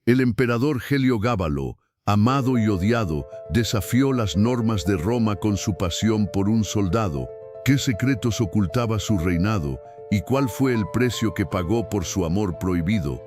El emperador Heliogábalo, amado y odiado, desafió las normas de Roma con su pasión por un soldado. ¿Qué secretos ocultaba su reinado y cuál fue el precio que pagó por su amor prohibido?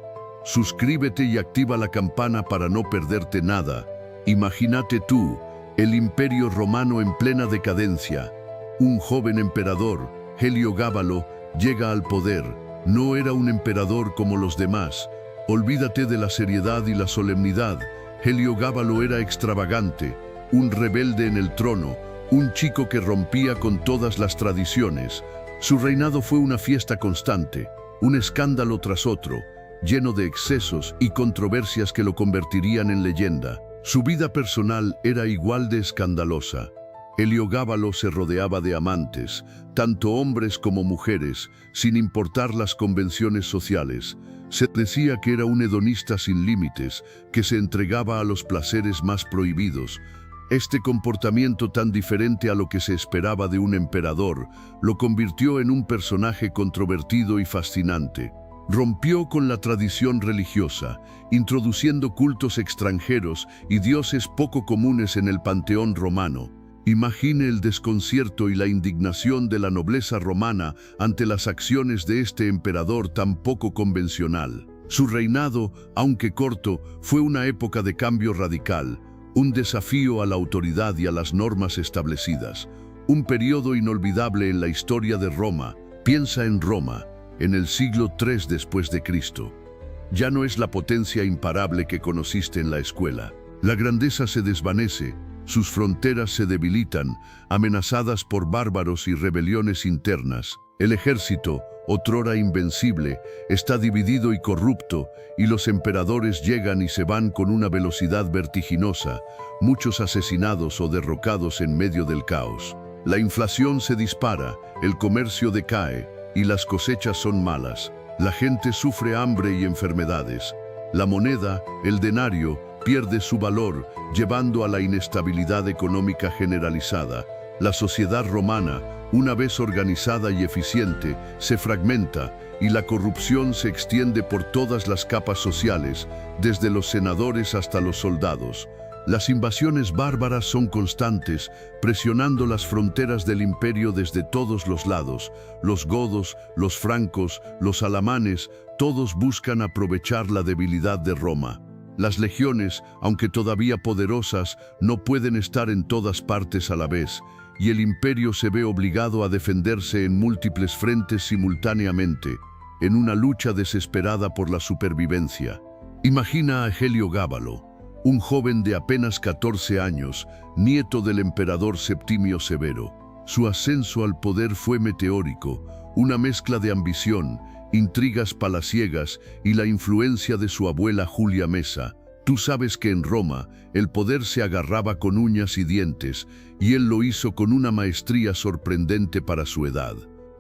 Suscríbete y activa la campana para no perderte nada. Imagínate tú, el Imperio Romano en plena decadencia. Un joven emperador, Heliogábalo, llega al poder. No era un emperador como los demás. Olvídate de la seriedad y la solemnidad. Heliogábalo era extravagante, un rebelde en el trono, un chico que rompía con todas las tradiciones. Su reinado fue una fiesta constante, un escándalo tras otro, lleno de excesos y controversias que lo convertirían en leyenda. Su vida personal era igual de escandalosa. Heliogábalo se rodeaba de amantes, tanto hombres como mujeres, sin importar las convenciones sociales. Se decía que era un hedonista sin límites, que se entregaba a los placeres más prohibidos. Este comportamiento tan diferente a lo que se esperaba de un emperador, lo convirtió en un personaje controvertido y fascinante. Rompió con la tradición religiosa, introduciendo cultos extranjeros y dioses poco comunes en el panteón romano. Imagine el desconcierto y la indignación de la nobleza romana ante las acciones de este emperador tan poco convencional. Su reinado, aunque corto, fue una época de cambio radical, un desafío a la autoridad y a las normas establecidas, un periodo inolvidable en la historia de Roma. Piensa en Roma, en el siglo III después de Cristo. Ya no es la potencia imparable que conociste en la escuela. La grandeza se desvanece. Sus fronteras se debilitan, amenazadas por bárbaros y rebeliones internas. El ejército, otrora invencible, está dividido y corrupto, y los emperadores llegan y se van con una velocidad vertiginosa, muchos asesinados o derrocados en medio del caos. La inflación se dispara, el comercio decae, y las cosechas son malas. La gente sufre hambre y enfermedades. La moneda, el denario, pierde su valor, llevando a la inestabilidad económica generalizada. La sociedad romana, una vez organizada y eficiente, se fragmenta y la corrupción se extiende por todas las capas sociales, desde los senadores hasta los soldados. Las invasiones bárbaras son constantes, presionando las fronteras del imperio desde todos los lados. Los godos, los francos, los alamanes, todos buscan aprovechar la debilidad de Roma. Las legiones, aunque todavía poderosas, no pueden estar en todas partes a la vez, y el imperio se ve obligado a defenderse en múltiples frentes simultáneamente, en una lucha desesperada por la supervivencia. Imagina a Heliogábalo, un joven de apenas 14 años, nieto del emperador Septimio Severo. Su ascenso al poder fue meteórico, una mezcla de ambición, intrigas palaciegas y la influencia de su abuela Julia Mesa. Tú sabes que en Roma el poder se agarraba con uñas y dientes, y él lo hizo con una maestría sorprendente para su edad.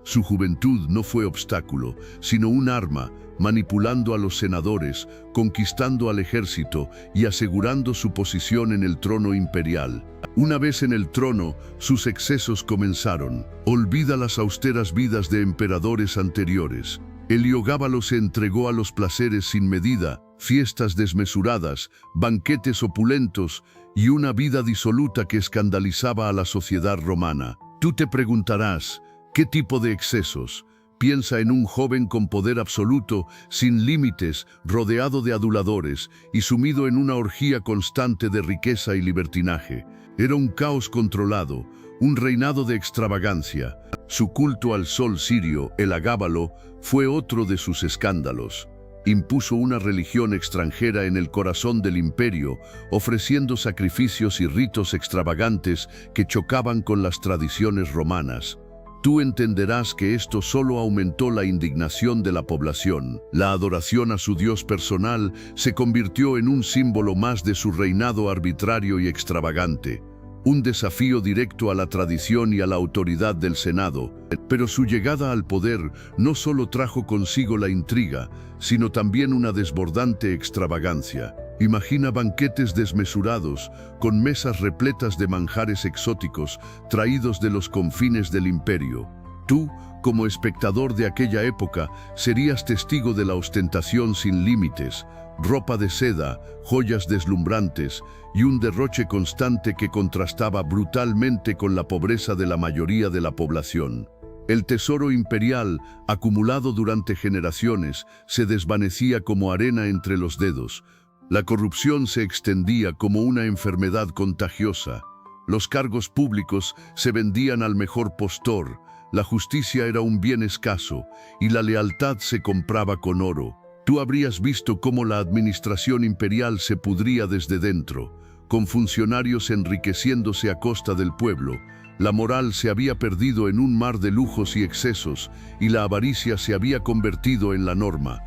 Su juventud no fue obstáculo, sino un arma, manipulando a los senadores, conquistando al ejército y asegurando su posición en el trono imperial. Una vez en el trono, sus excesos comenzaron. Olvida las austeras vidas de emperadores anteriores. Heliogábalo se entregó a los placeres sin medida, fiestas desmesuradas, banquetes opulentos y una vida disoluta que escandalizaba a la sociedad romana. Tú te preguntarás, ¿qué tipo de excesos? Piensa en un joven con poder absoluto, sin límites, rodeado de aduladores y sumido en una orgía constante de riqueza y libertinaje. Era un caos controlado, un reinado de extravagancia. Su culto al sol sirio, el Agábalo, fue otro de sus escándalos. Impuso una religión extranjera en el corazón del imperio, ofreciendo sacrificios y ritos extravagantes que chocaban con las tradiciones romanas. Tú entenderás que esto solo aumentó la indignación de la población. La adoración a su dios personal se convirtió en un símbolo más de su reinado arbitrario y extravagante. Un desafío directo a la tradición y a la autoridad del Senado. Pero su llegada al poder no solo trajo consigo la intriga, sino también una desbordante extravagancia. Imagina banquetes desmesurados, con mesas repletas de manjares exóticos, traídos de los confines del imperio. Tú, como espectador de aquella época, serías testigo de la ostentación sin límites, ropa de seda, joyas deslumbrantes y un derroche constante que contrastaba brutalmente con la pobreza de la mayoría de la población. El tesoro imperial, acumulado durante generaciones, se desvanecía como arena entre los dedos. La corrupción se extendía como una enfermedad contagiosa. Los cargos públicos se vendían al mejor postor. La justicia era un bien escaso y la lealtad se compraba con oro. Tú habrías visto cómo la administración imperial se pudría desde dentro, con funcionarios enriqueciéndose a costa del pueblo. La moral se había perdido en un mar de lujos y excesos, y la avaricia se había convertido en la norma.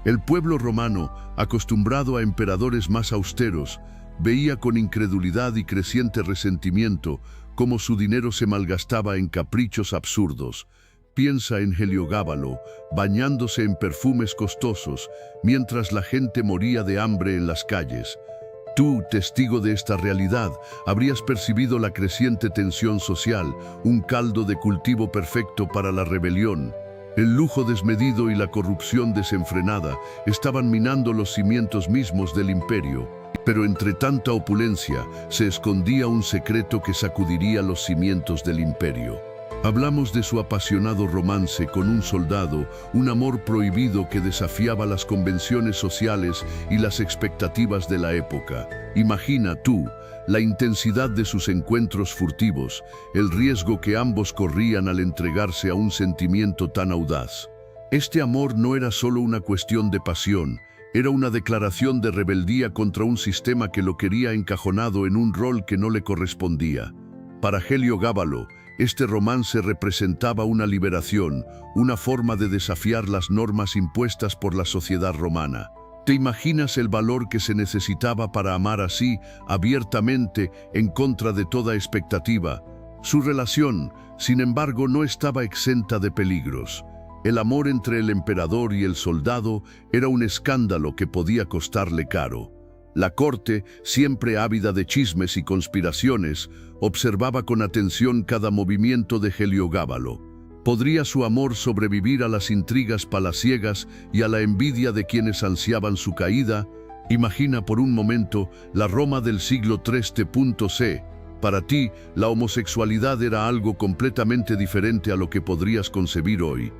El pueblo romano, acostumbrado a emperadores más austeros, veía con incredulidad y creciente resentimiento cómo su dinero se malgastaba en caprichos absurdos. Piensa en Heliogábalo, bañándose en perfumes costosos, mientras la gente moría de hambre en las calles. Tú, testigo de esta realidad, habrías percibido la creciente tensión social, un caldo de cultivo perfecto para la rebelión. El lujo desmedido y la corrupción desenfrenada estaban minando los cimientos mismos del imperio. Pero entre tanta opulencia se escondía un secreto que sacudiría los cimientos del imperio. Hablamos de su apasionado romance con un soldado, un amor prohibido que desafiaba las convenciones sociales y las expectativas de la época. Imagina tú la intensidad de sus encuentros furtivos, el riesgo que ambos corrían al entregarse a un sentimiento tan audaz. Este amor no era solo una cuestión de pasión, era una declaración de rebeldía contra un sistema que lo quería encajonado en un rol que no le correspondía. Para Heliogábalo, este romance representaba una liberación, una forma de desafiar las normas impuestas por la sociedad romana. ¿Te imaginas el valor que se necesitaba para amar así, abiertamente, en contra de toda expectativa? Su relación, sin embargo, no estaba exenta de peligros. El amor entre el emperador y el soldado era un escándalo que podía costarle caro. La corte, siempre ávida de chismes y conspiraciones, observaba con atención cada movimiento de Heliogábalo. ¿Podría su amor sobrevivir a las intrigas palaciegas y a la envidia de quienes ansiaban su caída? Imagina por un momento la Roma del siglo III. Para ti, la homosexualidad era algo completamente diferente a lo que podrías concebir hoy.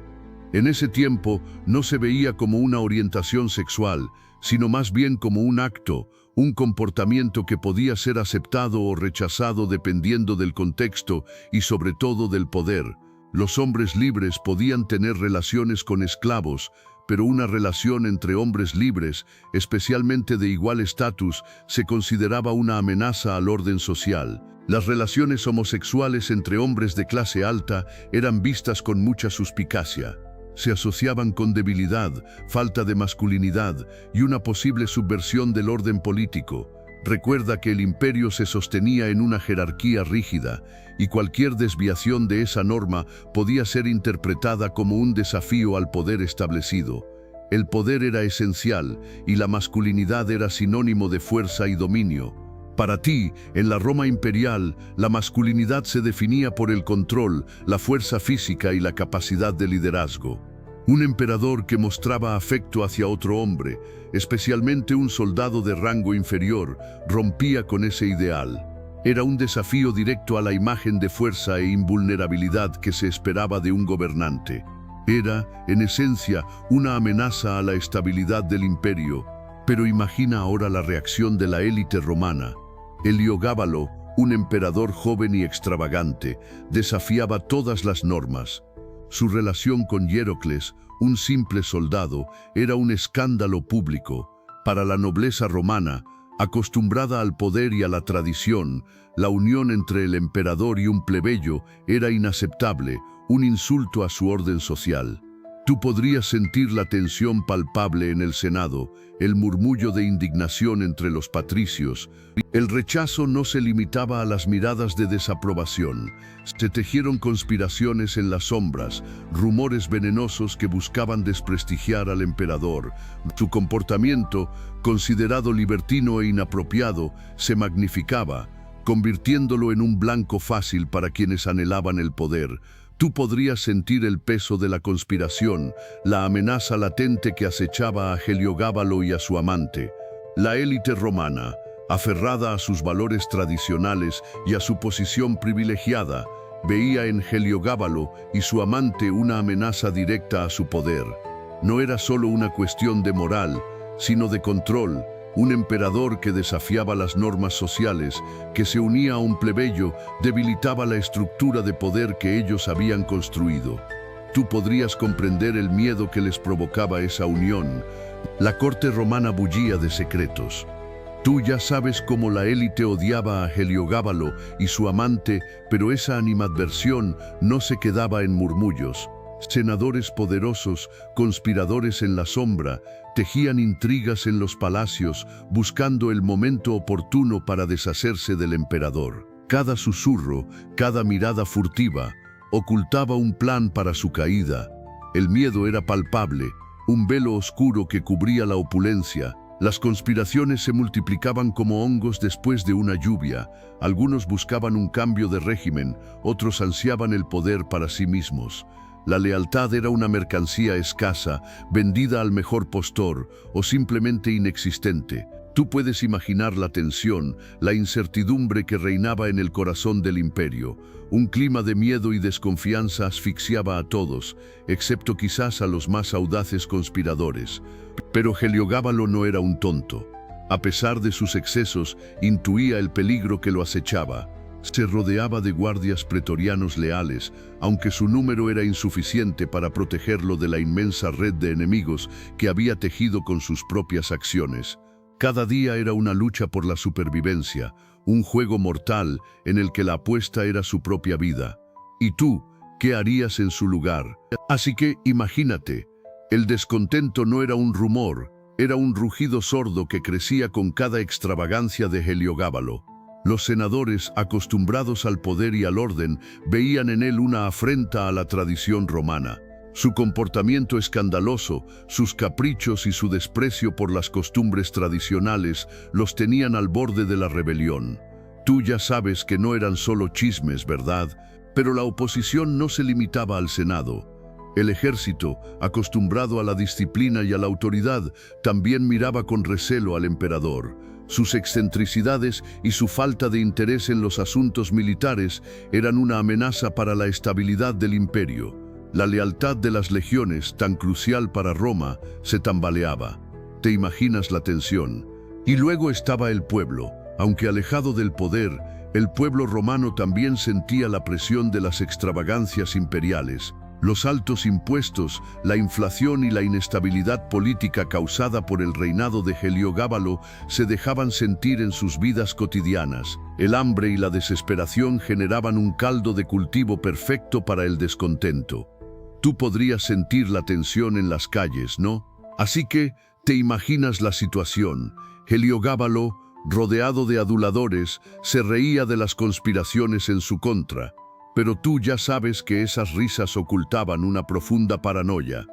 En ese tiempo no se veía como una orientación sexual, sino más bien como un acto, un comportamiento que podía ser aceptado o rechazado dependiendo del contexto y sobre todo del poder. Los hombres libres podían tener relaciones con esclavos, pero una relación entre hombres libres, especialmente de igual estatus, se consideraba una amenaza al orden social. Las relaciones homosexuales entre hombres de clase alta eran vistas con mucha suspicacia. Se asociaban con debilidad, falta de masculinidad y una posible subversión del orden político. Recuerda que el imperio se sostenía en una jerarquía rígida y cualquier desviación de esa norma podía ser interpretada como un desafío al poder establecido. El poder era esencial y la masculinidad era sinónimo de fuerza y dominio. Para ti, en la Roma imperial, la masculinidad se definía por el control, la fuerza física y la capacidad de liderazgo. Un emperador que mostraba afecto hacia otro hombre, especialmente un soldado de rango inferior, rompía con ese ideal. Era un desafío directo a la imagen de fuerza e invulnerabilidad que se esperaba de un gobernante. Era, en esencia, una amenaza a la estabilidad del imperio. Pero imagina ahora la reacción de la élite romana. Heliogábalo, un emperador joven y extravagante, desafiaba todas las normas. Su relación con Hierocles, un simple soldado, era un escándalo público. Para la nobleza romana, acostumbrada al poder y a la tradición, la unión entre el emperador y un plebeyo era inaceptable, un insulto a su orden social. Tú podrías sentir la tensión palpable en el Senado, el murmullo de indignación entre los patricios. El rechazo no se limitaba a las miradas de desaprobación. Se tejieron conspiraciones en las sombras, rumores venenosos que buscaban desprestigiar al emperador. Su comportamiento, considerado libertino e inapropiado, se magnificaba, convirtiéndolo en un blanco fácil para quienes anhelaban el poder. Tú podrías sentir el peso de la conspiración, la amenaza latente que acechaba a Heliogábalo y a su amante. La élite romana, aferrada a sus valores tradicionales y a su posición privilegiada, veía en Heliogábalo y su amante una amenaza directa a su poder. No era solo una cuestión de moral, sino de control. Un emperador que desafiaba las normas sociales, que se unía a un plebeyo, debilitaba la estructura de poder que ellos habían construido. Tú podrías comprender el miedo que les provocaba esa unión. La corte romana bullía de secretos. Tú ya sabes cómo la élite odiaba a Heliogábalo y su amante, pero esa animadversión no se quedaba en murmullos. Senadores poderosos, conspiradores en la sombra, tejían intrigas en los palacios, buscando el momento oportuno para deshacerse del emperador. Cada susurro, cada mirada furtiva, ocultaba un plan para su caída. El miedo era palpable, un velo oscuro que cubría la opulencia. Las conspiraciones se multiplicaban como hongos después de una lluvia. Algunos buscaban un cambio de régimen, otros ansiaban el poder para sí mismos. La lealtad era una mercancía escasa, vendida al mejor postor o simplemente inexistente. Tú puedes imaginar la tensión, la incertidumbre que reinaba en el corazón del imperio. Un clima de miedo y desconfianza asfixiaba a todos, excepto quizás a los más audaces conspiradores. Pero Heliogábalo no era un tonto. A pesar de sus excesos, intuía el peligro que lo acechaba. Se rodeaba de guardias pretorianos leales, aunque su número era insuficiente para protegerlo de la inmensa red de enemigos que había tejido con sus propias acciones. Cada día era una lucha por la supervivencia, un juego mortal en el que la apuesta era su propia vida. ¿Y tú, qué harías en su lugar? Así que, imagínate, el descontento no era un rumor, era un rugido sordo que crecía con cada extravagancia de Heliogábalo. Los senadores, acostumbrados al poder y al orden, veían en él una afrenta a la tradición romana. Su comportamiento escandaloso, sus caprichos y su desprecio por las costumbres tradicionales los tenían al borde de la rebelión. Tú ya sabes que no eran solo chismes, ¿verdad? Pero la oposición no se limitaba al Senado. El ejército, acostumbrado a la disciplina y a la autoridad, también miraba con recelo al emperador. Sus excentricidades y su falta de interés en los asuntos militares eran una amenaza para la estabilidad del imperio. La lealtad de las legiones, tan crucial para Roma, se tambaleaba. ¿Te imaginas la tensión? Y luego estaba el pueblo. Aunque alejado del poder, el pueblo romano también sentía la presión de las extravagancias imperiales. Los altos impuestos, la inflación y la inestabilidad política causada por el reinado de Heliogábalo se dejaban sentir en sus vidas cotidianas. El hambre y la desesperación generaban un caldo de cultivo perfecto para el descontento. Tú podrías sentir la tensión en las calles, ¿no? Así que te imaginas la situación. Heliogábalo, rodeado de aduladores, se reía de las conspiraciones en su contra. Pero tú ya sabes que esas risas ocultaban una profunda paranoia.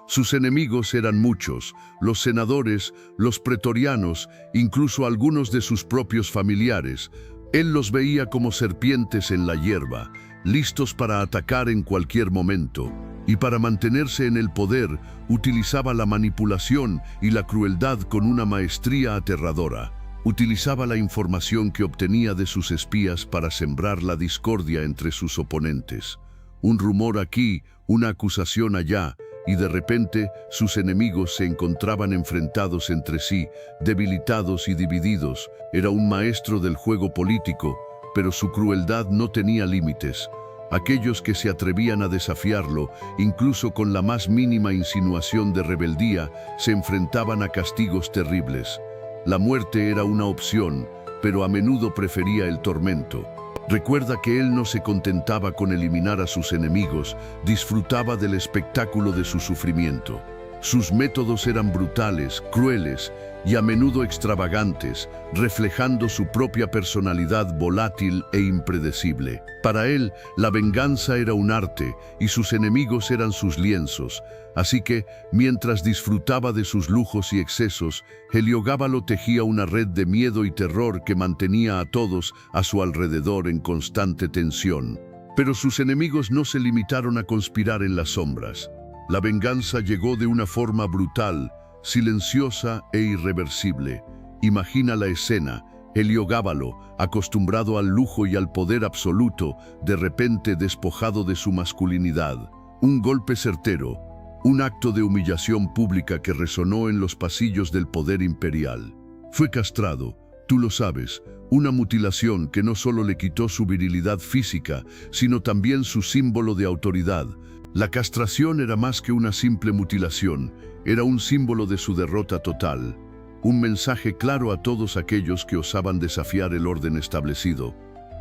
Sus enemigos eran muchos, los senadores, los pretorianos, incluso algunos de sus propios familiares. Él los veía como serpientes en la hierba, listos para atacar en cualquier momento. Y para mantenerse en el poder, utilizaba la manipulación y la crueldad con una maestría aterradora. Utilizaba la información que obtenía de sus espías para sembrar la discordia entre sus oponentes. Un rumor aquí, una acusación allá, y de repente sus enemigos se encontraban enfrentados entre sí, debilitados y divididos. Era un maestro del juego político, pero su crueldad no tenía límites. Aquellos que se atrevían a desafiarlo, incluso con la más mínima insinuación de rebeldía, se enfrentaban a castigos terribles. La muerte era una opción, pero a menudo prefería el tormento. Recuerda que él no se contentaba con eliminar a sus enemigos, disfrutaba del espectáculo de su sufrimiento. Sus métodos eran brutales, crueles y a menudo extravagantes, reflejando su propia personalidad volátil e impredecible. Para él, la venganza era un arte y sus enemigos eran sus lienzos. Así que, mientras disfrutaba de sus lujos y excesos, Heliogábalo tejía una red de miedo y terror que mantenía a todos a su alrededor en constante tensión. Pero sus enemigos no se limitaron a conspirar en las sombras. La venganza llegó de una forma brutal, silenciosa e irreversible. Imagina la escena: Heliogábalo, acostumbrado al lujo y al poder absoluto, de repente despojado de su masculinidad. Un golpe certero, un acto de humillación pública que resonó en los pasillos del poder imperial. Fue castrado, tú lo sabes, una mutilación que no solo le quitó su virilidad física, sino también su símbolo de autoridad. La castración era más que una simple mutilación, era un símbolo de su derrota total. Un mensaje claro a todos aquellos que osaban desafiar el orden establecido.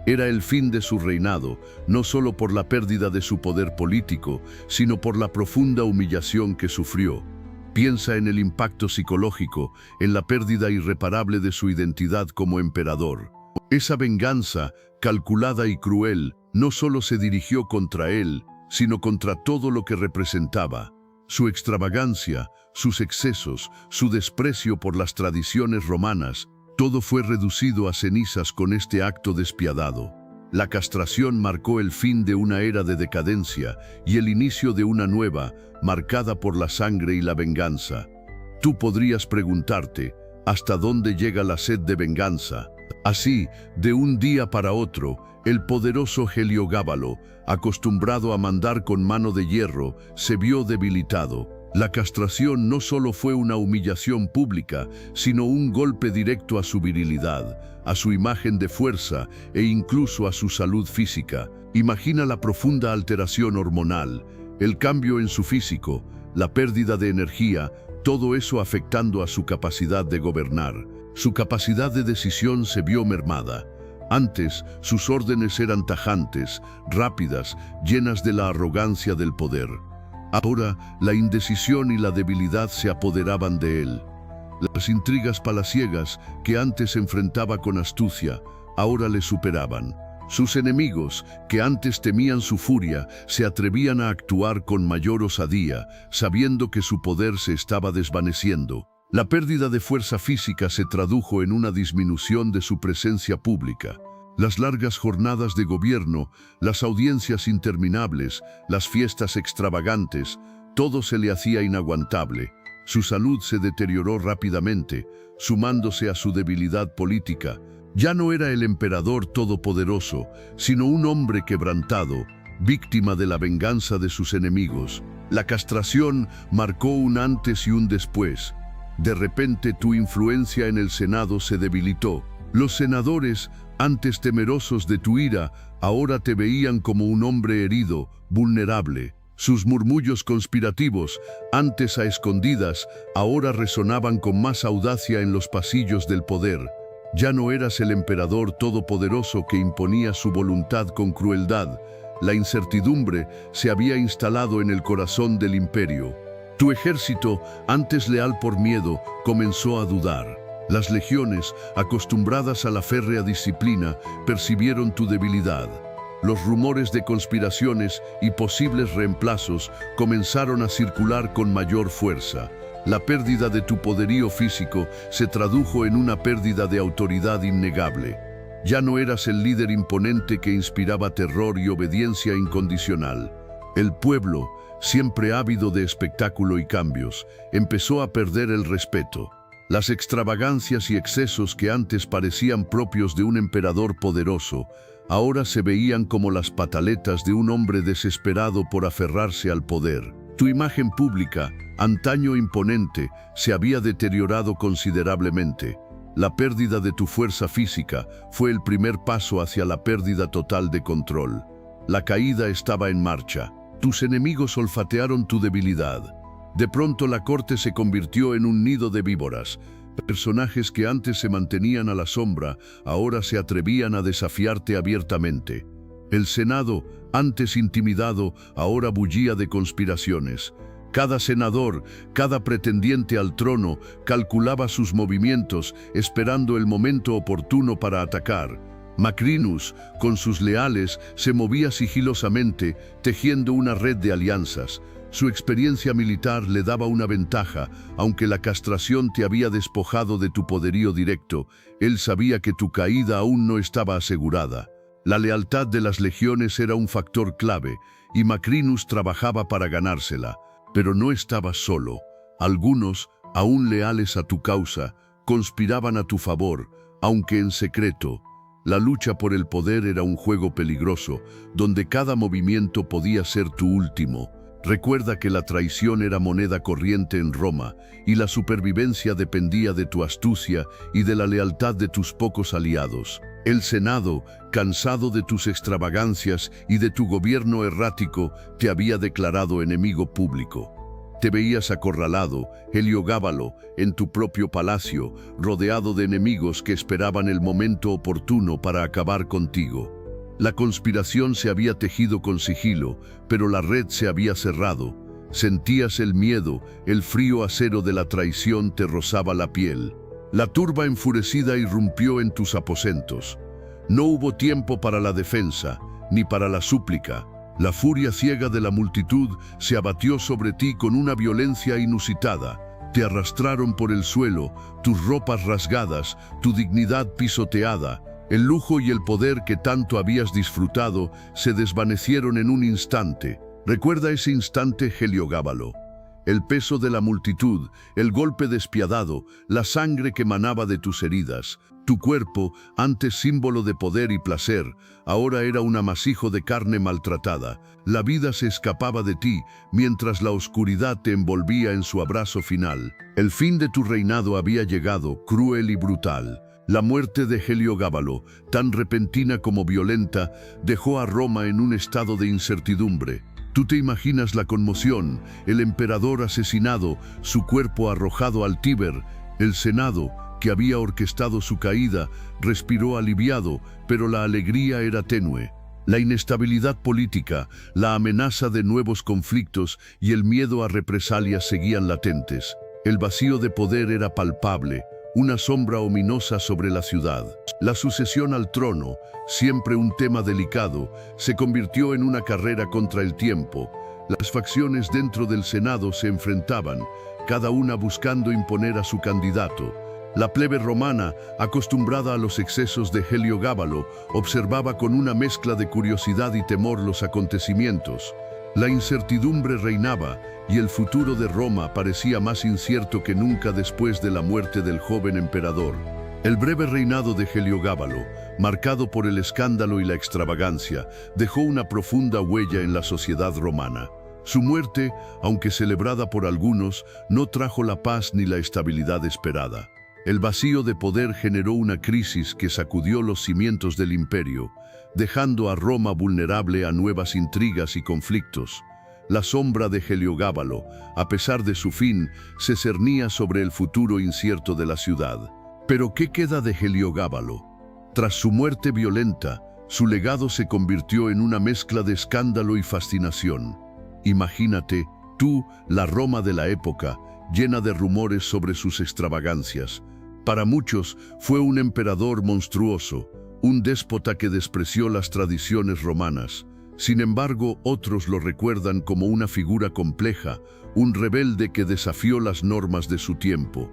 Era el fin de su reinado, no solo por la pérdida de su poder político, sino por la profunda humillación que sufrió. Piensa en el impacto psicológico, en la pérdida irreparable de su identidad como emperador. Esa venganza, calculada y cruel, no solo se dirigió contra él, sino contra todo lo que representaba. Su extravagancia, sus excesos, su desprecio por las tradiciones romanas, todo fue reducido a cenizas con este acto despiadado. La castración marcó el fin de una era de decadencia y el inicio de una nueva, marcada por la sangre y la venganza. Tú podrías preguntarte, ¿hasta dónde llega la sed de venganza? Así, de un día para otro, el poderoso Heliogábalo, acostumbrado a mandar con mano de hierro, se vio debilitado. La castración no solo fue una humillación pública, sino un golpe directo a su virilidad, a su imagen de fuerza e incluso a su salud física. Imagina la profunda alteración hormonal, el cambio en su físico, la pérdida de energía, todo eso afectando a su capacidad de gobernar. Su capacidad de decisión se vio mermada. Antes, sus órdenes eran tajantes, rápidas, llenas de la arrogancia del poder. Ahora, la indecisión y la debilidad se apoderaban de él. Las intrigas palaciegas que antes enfrentaba con astucia, ahora le superaban. Sus enemigos, que antes temían su furia, se atrevían a actuar con mayor osadía, sabiendo que su poder se estaba desvaneciendo. La pérdida de fuerza física se tradujo en una disminución de su presencia pública. Las largas jornadas de gobierno, las audiencias interminables, las fiestas extravagantes, todo se le hacía inaguantable. Su salud se deterioró rápidamente, sumándose a su debilidad política. Ya no era el emperador todopoderoso, sino un hombre quebrantado, víctima de la venganza de sus enemigos. La castración marcó un antes y un después. De repente tu influencia en el Senado se debilitó. Los senadores, antes temerosos de tu ira, ahora te veían como un hombre herido, vulnerable. Sus murmullos conspirativos, antes a escondidas, ahora resonaban con más audacia en los pasillos del poder. Ya no eras el emperador todopoderoso que imponía su voluntad con crueldad. La incertidumbre se había instalado en el corazón del imperio. Tu ejército, antes leal por miedo, comenzó a dudar. Las legiones, acostumbradas a la férrea disciplina, percibieron tu debilidad. Los rumores de conspiraciones y posibles reemplazos comenzaron a circular con mayor fuerza. La pérdida de tu poderío físico se tradujo en una pérdida de autoridad innegable. Ya no eras el líder imponente que inspiraba terror y obediencia incondicional. El pueblo, siempre ávido de espectáculo y cambios, empezó a perder el respeto. Las extravagancias y excesos que antes parecían propios de un emperador poderoso, ahora se veían como las pataletas de un hombre desesperado por aferrarse al poder. Tu imagen pública, antaño imponente, se había deteriorado considerablemente. La pérdida de tu fuerza física fue el primer paso hacia la pérdida total de control. La caída estaba en marcha. Tus enemigos olfatearon tu debilidad. De pronto la corte se convirtió en un nido de víboras. Personajes que antes se mantenían a la sombra, ahora se atrevían a desafiarte abiertamente. El Senado, antes intimidado, ahora bullía de conspiraciones. Cada senador, cada pretendiente al trono, calculaba sus movimientos, esperando el momento oportuno para atacar. Macrinus, con sus leales, se movía sigilosamente, tejiendo una red de alianzas. Su experiencia militar le daba una ventaja, aunque la castración te había despojado de tu poderío directo. Él sabía que tu caída aún no estaba asegurada. La lealtad de las legiones era un factor clave, y Macrinus trabajaba para ganársela, pero no estaba solo. Algunos, aún leales a tu causa, conspiraban a tu favor, aunque en secreto. La lucha por el poder era un juego peligroso, donde cada movimiento podía ser tu último. Recuerda que la traición era moneda corriente en Roma, y la supervivencia dependía de tu astucia y de la lealtad de tus pocos aliados. El Senado, cansado de tus extravagancias y de tu gobierno errático, te había declarado enemigo público. Te veías acorralado, Heliogábalo, en tu propio palacio, rodeado de enemigos que esperaban el momento oportuno para acabar contigo. La conspiración se había tejido con sigilo, pero la red se había cerrado. Sentías el miedo, el frío acero de la traición te rozaba la piel. La turba enfurecida irrumpió en tus aposentos. No hubo tiempo para la defensa, ni para la súplica. La furia ciega de la multitud se abatió sobre ti con una violencia inusitada. Te arrastraron por el suelo, tus ropas rasgadas, tu dignidad pisoteada. El lujo y el poder que tanto habías disfrutado se desvanecieron en un instante. Recuerda ese instante, Heliogábalo. El peso de la multitud, el golpe despiadado, la sangre que manaba de tus heridas. Tu cuerpo, antes símbolo de poder y placer, ahora era un amasijo de carne maltratada. La vida se escapaba de ti, mientras la oscuridad te envolvía en su abrazo final. El fin de tu reinado había llegado, cruel y brutal. La muerte de Heliogábalo, tan repentina como violenta, dejó a Roma en un estado de incertidumbre. Tú te imaginas la conmoción, el emperador asesinado, su cuerpo arrojado al Tíber. El Senado, que había orquestado su caída, respiró aliviado, pero la alegría era tenue. La inestabilidad política, la amenaza de nuevos conflictos y el miedo a represalias seguían latentes. El vacío de poder era palpable, una sombra ominosa sobre la ciudad. La sucesión al trono, siempre un tema delicado, se convirtió en una carrera contra el tiempo. Las facciones dentro del Senado se enfrentaban, cada una buscando imponer a su candidato. La plebe romana, acostumbrada a los excesos de Heliogábalo, observaba con una mezcla de curiosidad y temor los acontecimientos. La incertidumbre reinaba y el futuro de Roma parecía más incierto que nunca después de la muerte del joven emperador. El breve reinado de Heliogábalo, marcado por el escándalo y la extravagancia, dejó una profunda huella en la sociedad romana. Su muerte, aunque celebrada por algunos, no trajo la paz ni la estabilidad esperada. El vacío de poder generó una crisis que sacudió los cimientos del imperio, dejando a Roma vulnerable a nuevas intrigas y conflictos. La sombra de Heliogábalo, a pesar de su fin, se cernía sobre el futuro incierto de la ciudad. Pero ¿qué queda de Heliogábalo? Tras su muerte violenta, su legado se convirtió en una mezcla de escándalo y fascinación. Imagínate, tú, la Roma de la época, llena de rumores sobre sus extravagancias. Para muchos, fue un emperador monstruoso, un déspota que despreció las tradiciones romanas. Sin embargo, otros lo recuerdan como una figura compleja, un rebelde que desafió las normas de su tiempo.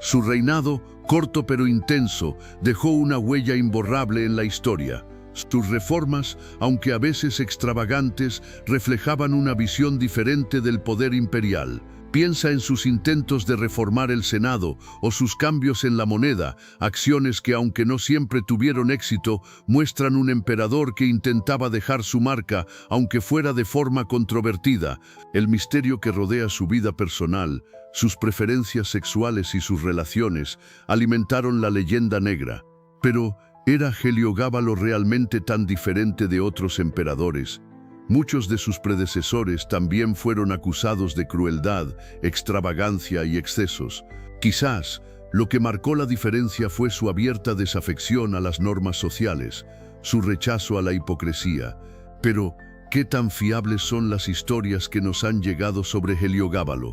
Su reinado, corto pero intenso, dejó una huella imborrable en la historia. Sus reformas, aunque a veces extravagantes, reflejaban una visión diferente del poder imperial. Piensa en sus intentos de reformar el Senado o sus cambios en la moneda, acciones que, aunque no siempre tuvieron éxito, muestran un emperador que intentaba dejar su marca, aunque fuera de forma controvertida. El misterio que rodea su vida personal, sus preferencias sexuales y sus relaciones, alimentaron la leyenda negra. Pero, ¿era Heliogábalo realmente tan diferente de otros emperadores? Muchos de sus predecesores también fueron acusados de crueldad, extravagancia y excesos. Quizás, lo que marcó la diferencia fue su abierta desafección a las normas sociales, su rechazo a la hipocresía. Pero, ¿qué tan fiables son las historias que nos han llegado sobre Heliogábalo?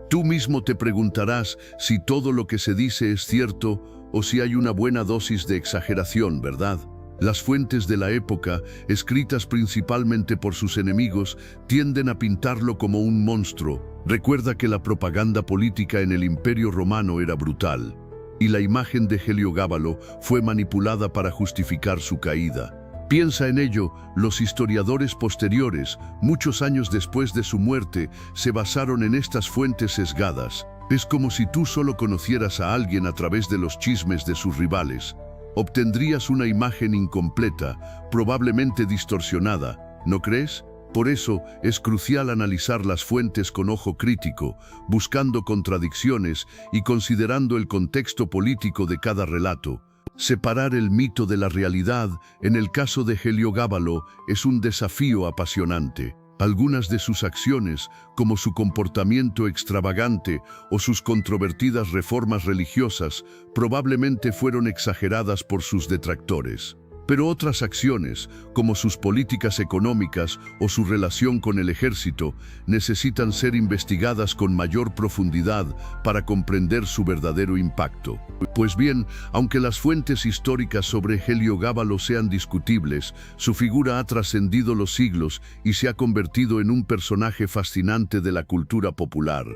Tú mismo te preguntarás si todo lo que se dice es cierto o si hay una buena dosis de exageración, ¿verdad? Las fuentes de la época, escritas principalmente por sus enemigos, tienden a pintarlo como un monstruo. Recuerda que la propaganda política en el Imperio Romano era brutal, y la imagen de Heliogábalo fue manipulada para justificar su caída. Piensa en ello, los historiadores posteriores, muchos años después de su muerte, se basaron en estas fuentes sesgadas. Es como si tú solo conocieras a alguien a través de los chismes de sus rivales. Obtendrías una imagen incompleta, probablemente distorsionada, ¿no crees? Por eso es crucial analizar las fuentes con ojo crítico, buscando contradicciones y considerando el contexto político de cada relato. Separar el mito de la realidad, en el caso de Heliogábalo, es un desafío apasionante. Algunas de sus acciones, como su comportamiento extravagante o sus controvertidas reformas religiosas, probablemente fueron exageradas por sus detractores. Pero otras acciones, como sus políticas económicas o su relación con el ejército, necesitan ser investigadas con mayor profundidad para comprender su verdadero impacto. Pues bien, aunque las fuentes históricas sobre Heliogábalo sean discutibles, su figura ha trascendido los siglos y se ha convertido en un personaje fascinante de la cultura popular.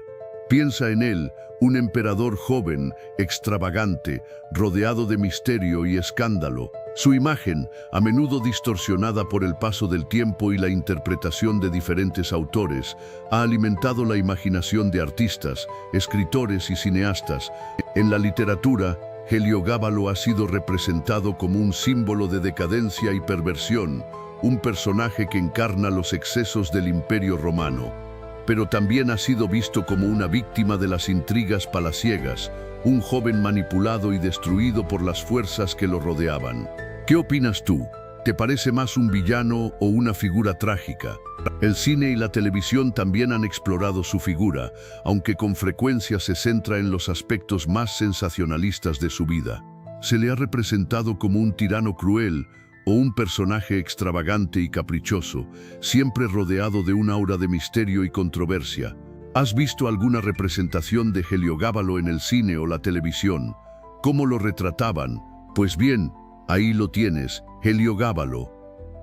Piensa en él, un emperador joven, extravagante, rodeado de misterio y escándalo. Su imagen, a menudo distorsionada por el paso del tiempo y la interpretación de diferentes autores, ha alimentado la imaginación de artistas, escritores y cineastas. En la literatura, Heliogábalo ha sido representado como un símbolo de decadencia y perversión, un personaje que encarna los excesos del Imperio Romano. Pero también ha sido visto como una víctima de las intrigas palaciegas, un joven manipulado y destruido por las fuerzas que lo rodeaban. ¿Qué opinas tú? ¿Te parece más un villano o una figura trágica? El cine y la televisión también han explorado su figura, aunque con frecuencia se centra en los aspectos más sensacionalistas de su vida. Se le ha representado como un tirano cruel, o un personaje extravagante y caprichoso, siempre rodeado de un aura de misterio y controversia. ¿Has visto alguna representación de Heliogábalo en el cine o la televisión? ¿Cómo lo retrataban? Pues bien, ahí lo tienes, Heliogábalo.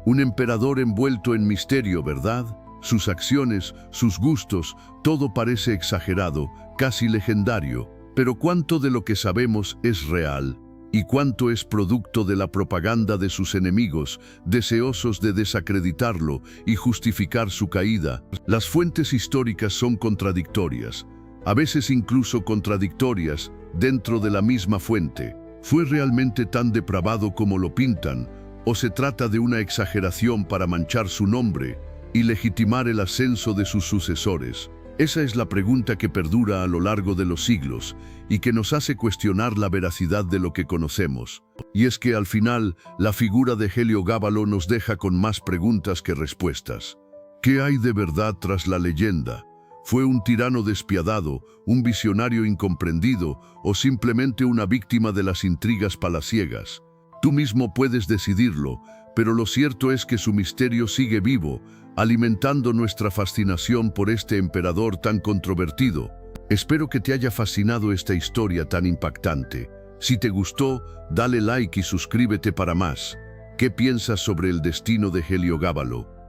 Un emperador envuelto en misterio, ¿verdad? Sus acciones, sus gustos, todo parece exagerado, casi legendario. Pero ¿cuánto de lo que sabemos es real? ¿Y cuánto es producto de la propaganda de sus enemigos, deseosos de desacreditarlo y justificar su caída? Las fuentes históricas son contradictorias, a veces incluso contradictorias dentro de la misma fuente. ¿Fue realmente tan depravado como lo pintan? ¿O se trata de una exageración para manchar su nombre y legitimar el ascenso de sus sucesores? Esa es la pregunta que perdura a lo largo de los siglos y que nos hace cuestionar la veracidad de lo que conocemos. Y es que al final, la figura de Heliogábalo nos deja con más preguntas que respuestas. ¿Qué hay de verdad tras la leyenda? ¿Fue un tirano despiadado, un visionario incomprendido o simplemente una víctima de las intrigas palaciegas? Tú mismo puedes decidirlo, pero lo cierto es que su misterio sigue vivo, alimentando nuestra fascinación por este emperador tan controvertido. Espero que te haya fascinado esta historia tan impactante. Si te gustó, dale like y suscríbete para más. ¿Qué piensas sobre el destino de Heliogábalo?